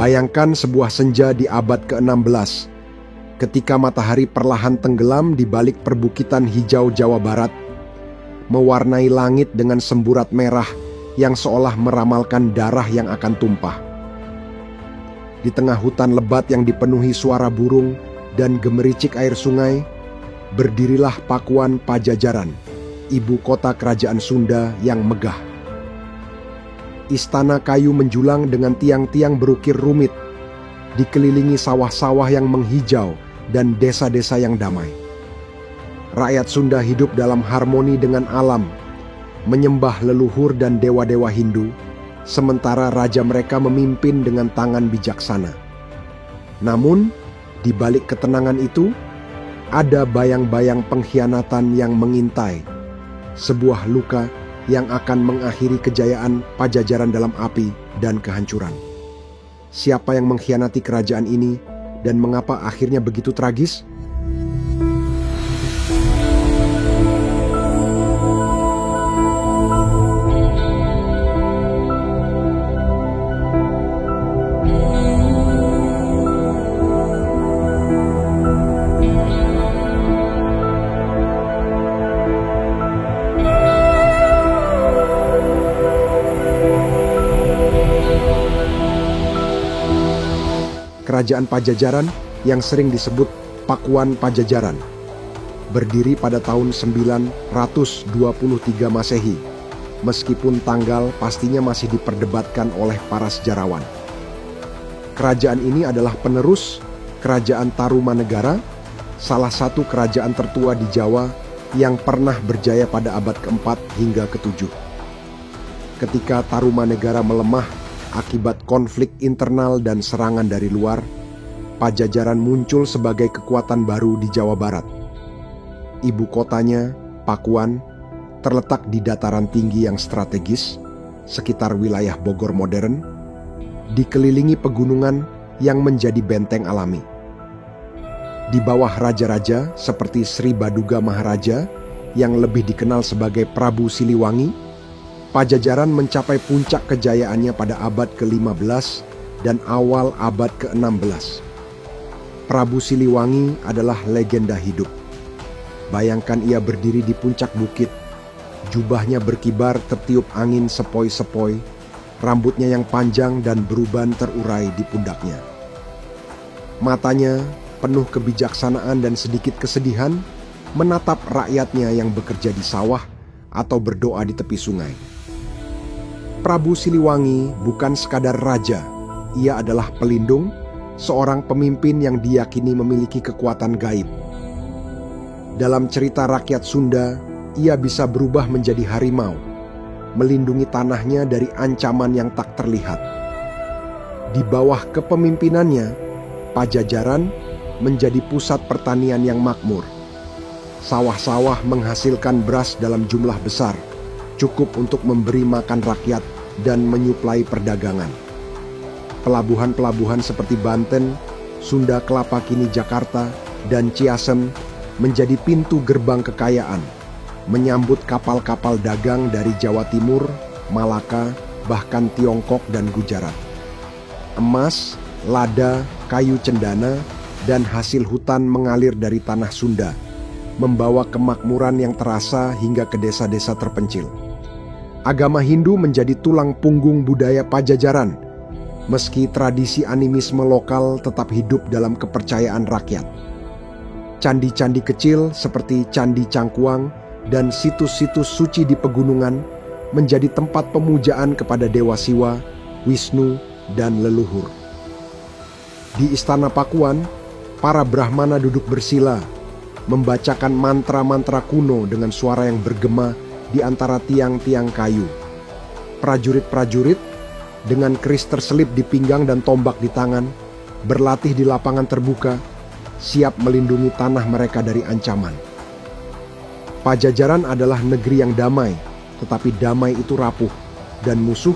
Bayangkan sebuah senja di abad ke-16, ketika matahari perlahan tenggelam di balik perbukitan hijau Jawa Barat, mewarnai langit dengan semburat merah yang seolah meramalkan darah yang akan tumpah. Di tengah hutan lebat yang dipenuhi suara burung dan gemericik air sungai, berdirilah Pakuan Pajajaran, ibu kota kerajaan Sunda yang megah. Istana kayu menjulang dengan tiang-tiang berukir rumit, dikelilingi sawah-sawah yang menghijau dan desa-desa yang damai. Rakyat Sunda hidup dalam harmoni dengan alam, menyembah leluhur dan dewa-dewa Hindu, sementara raja mereka memimpin dengan tangan bijaksana. Namun, di balik ketenangan itu, ada bayang-bayang pengkhianatan yang mengintai, sebuah luka yang akan mengakhiri kejayaan Pajajaran dalam api dan kehancuran. Siapa yang mengkhianati kerajaan ini dan mengapa akhirnya begitu tragis? Kerajaan Pajajaran yang sering disebut Pakuan Pajajaran berdiri pada tahun 923 Masehi, meskipun tanggal pastinya masih diperdebatkan oleh para sejarawan. Kerajaan ini adalah penerus Kerajaan Tarumanegara, salah satu kerajaan tertua di Jawa yang pernah berjaya pada abad ke-4 hingga ke-7. Ketika Tarumanegara melemah akibat konflik internal dan serangan dari luar, Pajajaran muncul sebagai kekuatan baru di Jawa Barat. Ibu kotanya, Pakuan, terletak di dataran tinggi yang strategis, sekitar wilayah Bogor modern, dikelilingi pegunungan yang menjadi benteng alami. Di bawah raja-raja seperti Sri Baduga Maharaja, yang lebih dikenal sebagai Prabu Siliwangi, Pajajaran mencapai puncak kejayaannya pada abad ke-15 dan awal abad ke-16. Prabu Siliwangi adalah legenda hidup. Bayangkan ia berdiri di puncak bukit, jubahnya berkibar tertiup angin sepoi-sepoi, rambutnya yang panjang dan beruban terurai di pundaknya. Matanya, penuh kebijaksanaan dan sedikit kesedihan, menatap rakyatnya yang bekerja di sawah atau berdoa di tepi sungai. Prabu Siliwangi bukan sekadar raja, ia adalah pelindung, seorang pemimpin yang diyakini memiliki kekuatan gaib. Dalam cerita rakyat Sunda, ia bisa berubah menjadi harimau, melindungi tanahnya dari ancaman yang tak terlihat. Di bawah kepemimpinannya, Pajajaran menjadi pusat pertanian yang makmur. Sawah-sawah menghasilkan beras dalam jumlah besar, cukup untuk memberi makan rakyat dan menyuplai perdagangan. Pelabuhan-pelabuhan seperti Banten, Sunda Kelapa kini Jakarta, dan Ciasem menjadi pintu gerbang kekayaan, menyambut kapal-kapal dagang dari Jawa Timur, Malaka, bahkan Tiongkok dan Gujarat. Emas, lada, kayu cendana, dan hasil hutan mengalir dari tanah Sunda, membawa kemakmuran yang terasa hingga ke desa-desa terpencil. Agama Hindu menjadi tulang punggung budaya Pajajaran, meski tradisi animisme lokal tetap hidup dalam kepercayaan rakyat. Candi-candi kecil seperti Candi Cangkuang dan situs-situs suci di pegunungan menjadi tempat pemujaan kepada Dewa Siwa, Wisnu, dan leluhur. Di Istana Pakuan, para Brahmana duduk bersila, membacakan mantra-mantra kuno dengan suara yang bergema di antara tiang-tiang kayu. Prajurit-prajurit dengan keris terselip di pinggang dan tombak di tangan, berlatih di lapangan terbuka, siap melindungi tanah mereka dari ancaman. Pajajaran adalah negeri yang damai, tetapi damai itu rapuh, dan musuh,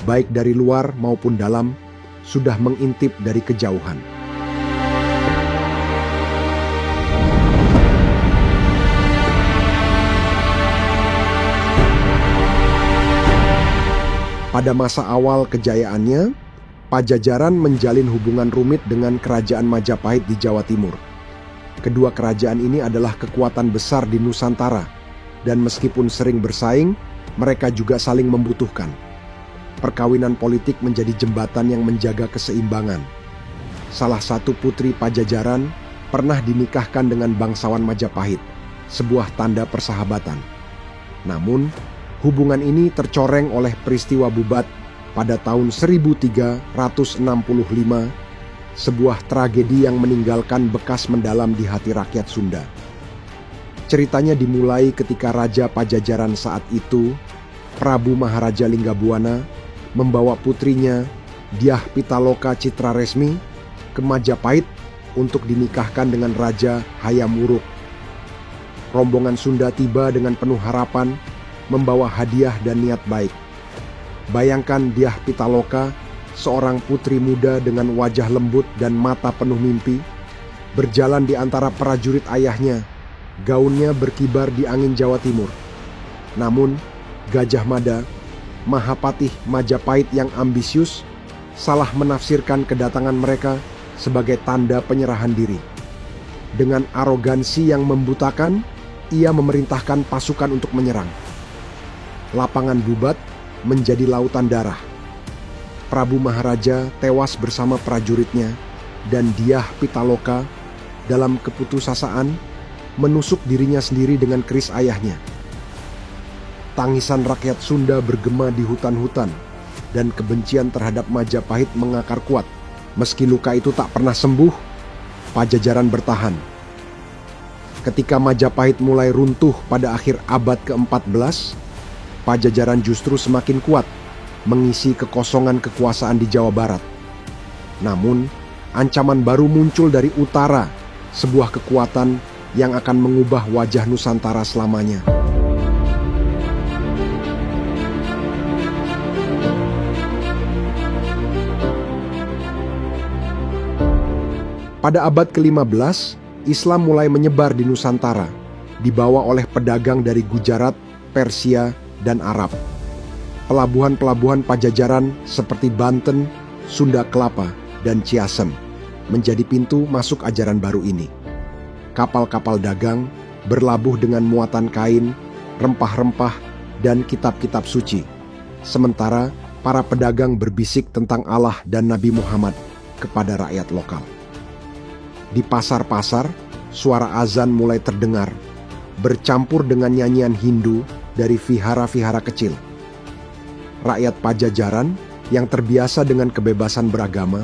baik dari luar maupun dalam, sudah mengintip dari kejauhan. Pada masa awal kejayaannya, Pajajaran menjalin hubungan rumit dengan kerajaan Majapahit di Jawa Timur. Kedua kerajaan ini adalah kekuatan besar di Nusantara, dan meskipun sering bersaing, mereka juga saling membutuhkan. Perkawinan politik menjadi jembatan yang menjaga keseimbangan. Salah satu putri Pajajaran pernah dinikahkan dengan bangsawan Majapahit, sebuah tanda persahabatan. Namun, hubungan ini tercoreng oleh peristiwa Bubat pada tahun 1365, sebuah tragedi yang meninggalkan bekas mendalam di hati rakyat Sunda. Ceritanya dimulai ketika Raja Pajajaran saat itu, Prabu Maharaja Linggabuana, membawa putrinya Dyah Pitaloka Citraresmi ke Majapahit untuk dinikahkan dengan Raja Hayam Wuruk. Rombongan Sunda tiba dengan penuh harapan, membawa hadiah dan niat baik. Bayangkan Dyah Pitaloka, seorang putri muda dengan wajah lembut dan mata penuh mimpi, berjalan di antara prajurit ayahnya, gaunnya berkibar di angin Jawa Timur. Namun, Gajah Mada, Mahapatih Majapahit yang ambisius, salah menafsirkan kedatangan mereka sebagai tanda penyerahan diri. Dengan arogansi yang membutakan, ia memerintahkan pasukan untuk menyerang. Lapangan Bubat menjadi lautan darah. Prabu Maharaja tewas bersama prajuritnya, dan Dyah Pitaloka dalam keputusasaan menusuk dirinya sendiri dengan keris ayahnya. Tangisan rakyat Sunda bergema di hutan-hutan, dan kebencian terhadap Majapahit mengakar kuat. Meski luka itu tak pernah sembuh, Pajajaran bertahan. Ketika Majapahit mulai runtuh pada akhir abad ke-14, Pajajaran justru semakin kuat, mengisi kekosongan kekuasaan di Jawa Barat. Namun, ancaman baru muncul dari utara, sebuah kekuatan yang akan mengubah wajah Nusantara selamanya. Pada abad ke-15, Islam mulai menyebar di Nusantara, dibawa oleh pedagang dari Gujarat, Persia, dan Arab. Pelabuhan-pelabuhan Pajajaran seperti Banten, Sunda Kelapa, dan Ciasem menjadi pintu masuk ajaran baru ini. Kapal-kapal dagang berlabuh dengan muatan kain, rempah-rempah, dan kitab-kitab suci. Sementara para pedagang berbisik tentang Allah dan Nabi Muhammad kepada rakyat lokal. Di pasar-pasar, suara azan mulai terdengar, bercampur dengan nyanyian Hindu dari vihara-vihara kecil. Rakyat Pajajaran yang terbiasa dengan kebebasan beragama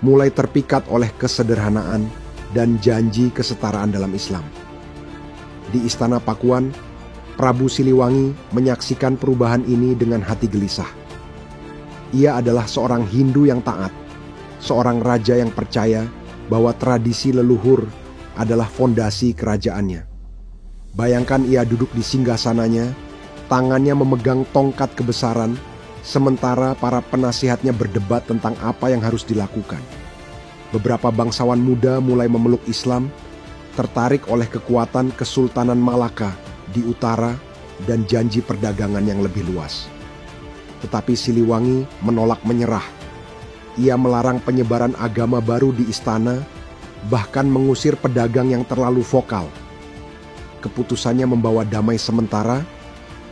mulai terpikat oleh kesederhanaan dan janji kesetaraan dalam Islam. Di Istana Pakuan, Prabu Siliwangi menyaksikan perubahan ini dengan hati gelisah. Ia adalah seorang Hindu yang taat, seorang raja yang percaya bahwa tradisi leluhur adalah fondasi kerajaannya. Bayangkan ia duduk di singgasananya, tangannya memegang tongkat kebesaran, sementara para penasihatnya berdebat tentang apa yang harus dilakukan. Beberapa bangsawan muda mulai memeluk Islam, tertarik oleh kekuatan Kesultanan Malaka di utara dan janji perdagangan yang lebih luas. Tetapi Siliwangi menolak menyerah. Ia melarang penyebaran agama baru di istana, bahkan mengusir pedagang yang terlalu vokal. Keputusannya membawa damai sementara,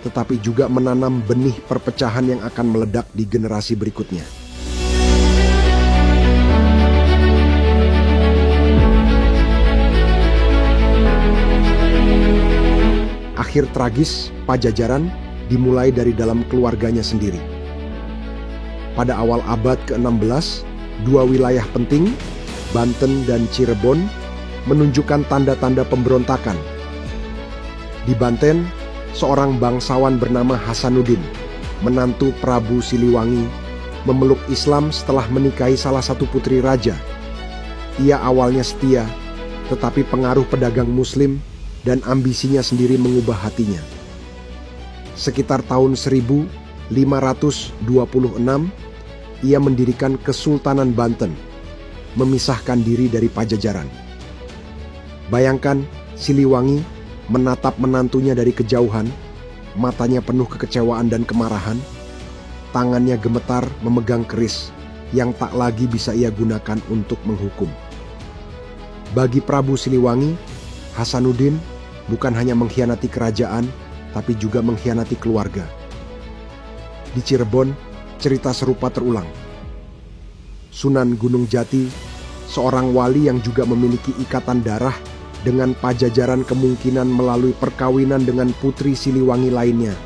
tetapi juga menanam benih perpecahan yang akan meledak di generasi berikutnya. Akhir tragis Pajajaran dimulai dari dalam keluarganya sendiri. Pada awal abad ke-16, dua wilayah penting, Banten dan Cirebon, menunjukkan tanda-tanda pemberontakan. Di Banten, seorang bangsawan bernama Hasanuddin, menantu Prabu Siliwangi, memeluk Islam setelah menikahi salah satu putri raja. Ia awalnya setia, tetapi pengaruh pedagang Muslim dan ambisinya sendiri mengubah hatinya. Sekitar tahun 1526, ia mendirikan Kesultanan Banten, memisahkan diri dari Pajajaran. Bayangkan Siliwangi menatap menantunya dari kejauhan, matanya penuh kekecewaan dan kemarahan, tangannya gemetar memegang keris, yang tak lagi bisa ia gunakan untuk menghukum. Bagi Prabu Siliwangi, Hasanuddin bukan hanya mengkhianati kerajaan, tapi juga mengkhianati keluarga. Di Cirebon, cerita serupa terulang. Sunan Gunung Jati, seorang wali yang juga memiliki ikatan darah dengan Pajajaran, kemungkinan melalui perkawinan dengan putri Siliwangi lainnya,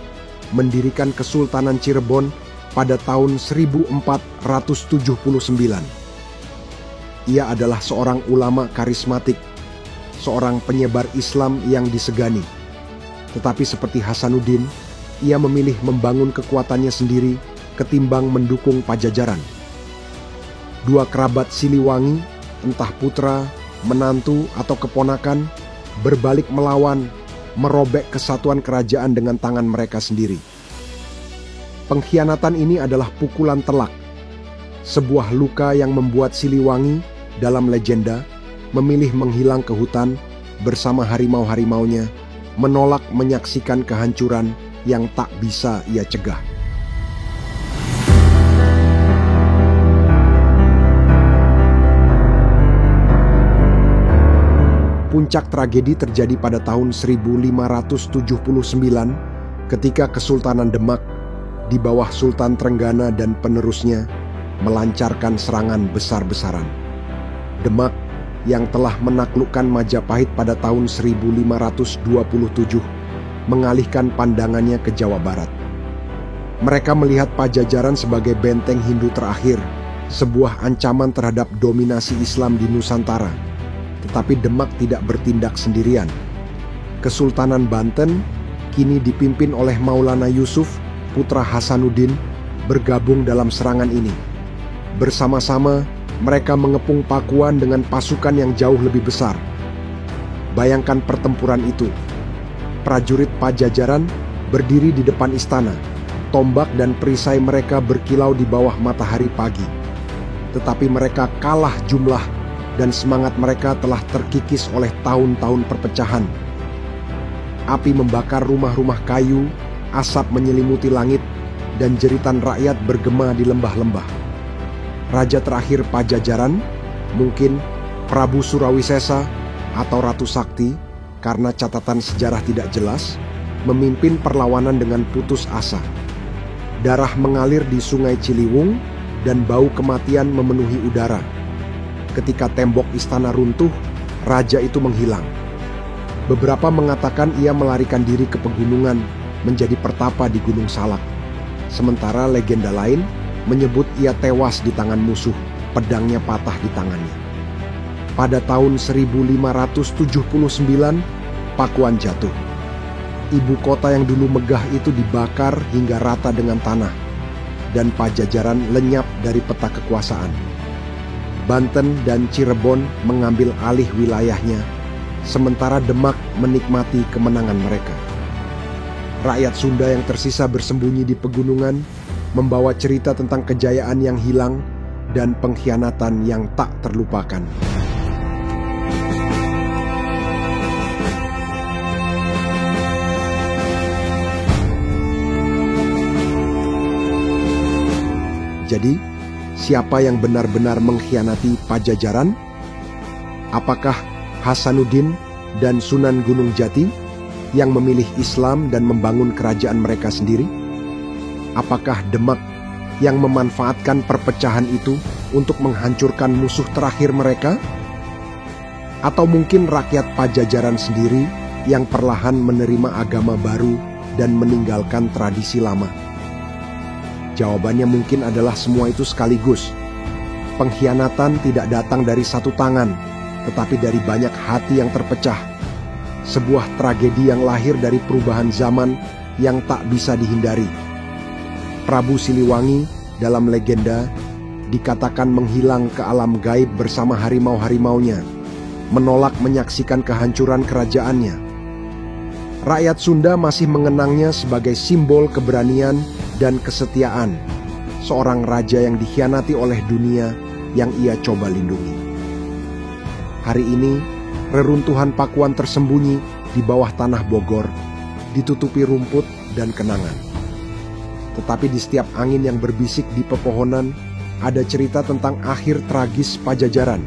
mendirikan Kesultanan Cirebon pada tahun 1479. Ia adalah seorang ulama karismatik, seorang penyebar Islam yang disegani. Tetapi seperti Hasanuddin, ia memilih membangun kekuatannya sendiri ketimbang mendukung Pajajaran. Dua kerabat Siliwangi, entah putra, menantu, atau keponakan, berbalik melawan, merobek kesatuan kerajaan dengan tangan mereka sendiri. Pengkhianatan ini adalah pukulan telak, sebuah luka yang membuat Siliwangi dalam legenda memilih menghilang ke hutan bersama harimau-harimaunya, menolak menyaksikan kehancuran yang tak bisa ia cegah. Puncak tragedi terjadi pada tahun 1579 ketika Kesultanan Demak di bawah Sultan Trenggana dan penerusnya melancarkan serangan besar-besaran. Demak yang telah menaklukkan Majapahit pada tahun 1527 mengalihkan pandangannya ke Jawa Barat. Mereka melihat Pajajaran sebagai benteng Hindu terakhir, sebuah ancaman terhadap dominasi Islam di Nusantara. Tetapi Demak tidak bertindak sendirian. Kesultanan Banten kini dipimpin oleh Maulana Yusuf, putra Hasanuddin, bergabung dalam serangan ini. Bersama-sama mereka mengepung Pakuan dengan pasukan yang jauh lebih besar. Bayangkan pertempuran itu. Prajurit Pajajaran berdiri di depan istana. Tombak dan perisai mereka berkilau di bawah matahari pagi. Tetapi mereka kalah jumlah dan semangat mereka telah terkikis oleh tahun-tahun perpecahan. Api membakar rumah-rumah kayu, asap menyelimuti langit, dan jeritan rakyat bergema di lembah-lembah. Raja terakhir Pajajaran, mungkin Prabu Surawisesa atau Ratu Sakti, karena catatan sejarah tidak jelas, memimpin perlawanan dengan putus asa. Darah mengalir di Sungai Ciliwung dan bau kematian memenuhi udara. Ketika tembok istana runtuh, raja itu menghilang. Beberapa mengatakan ia melarikan diri ke pegunungan, menjadi pertapa di Gunung Salak. Sementara legenda lain menyebut ia tewas di tangan musuh, pedangnya patah di tangannya. Pada tahun 1579, Pakuan jatuh. Ibu kota yang dulu megah itu dibakar hingga rata dengan tanah, dan Pajajaran lenyap dari peta kekuasaan. Banten dan Cirebon mengambil alih wilayahnya, sementara Demak menikmati kemenangan mereka. Rakyat Sunda yang tersisa bersembunyi di pegunungan membawa cerita tentang kejayaan yang hilang dan pengkhianatan yang tak terlupakan. Jadi, siapa yang benar-benar mengkhianati Pajajaran? Apakah Hasanuddin dan Sunan Gunung Jati yang memilih Islam dan membangun kerajaan mereka sendiri? Apakah Demak yang memanfaatkan perpecahan itu untuk menghancurkan musuh terakhir mereka? Atau mungkin rakyat Pajajaran sendiri yang perlahan menerima agama baru dan meninggalkan tradisi lama? Jawabannya mungkin adalah semua itu sekaligus. Pengkhianatan tidak datang dari satu tangan, tetapi dari banyak hati yang terpecah. Sebuah tragedi yang lahir dari perubahan zaman yang tak bisa dihindari. Prabu Siliwangi dalam legenda dikatakan menghilang ke alam gaib bersama harimau-harimaunya, menolak menyaksikan kehancuran kerajaannya. Rakyat Sunda masih mengenangnya sebagai simbol keberanian dan kesetiaan, seorang raja yang dikhianati oleh dunia yang ia coba lindungi. Hari ini, reruntuhan Pakuan tersembunyi di bawah tanah Bogor, ditutupi rumput dan kenangan. Tetapi di setiap angin yang berbisik di pepohonan, ada cerita tentang akhir tragis Pajajaran.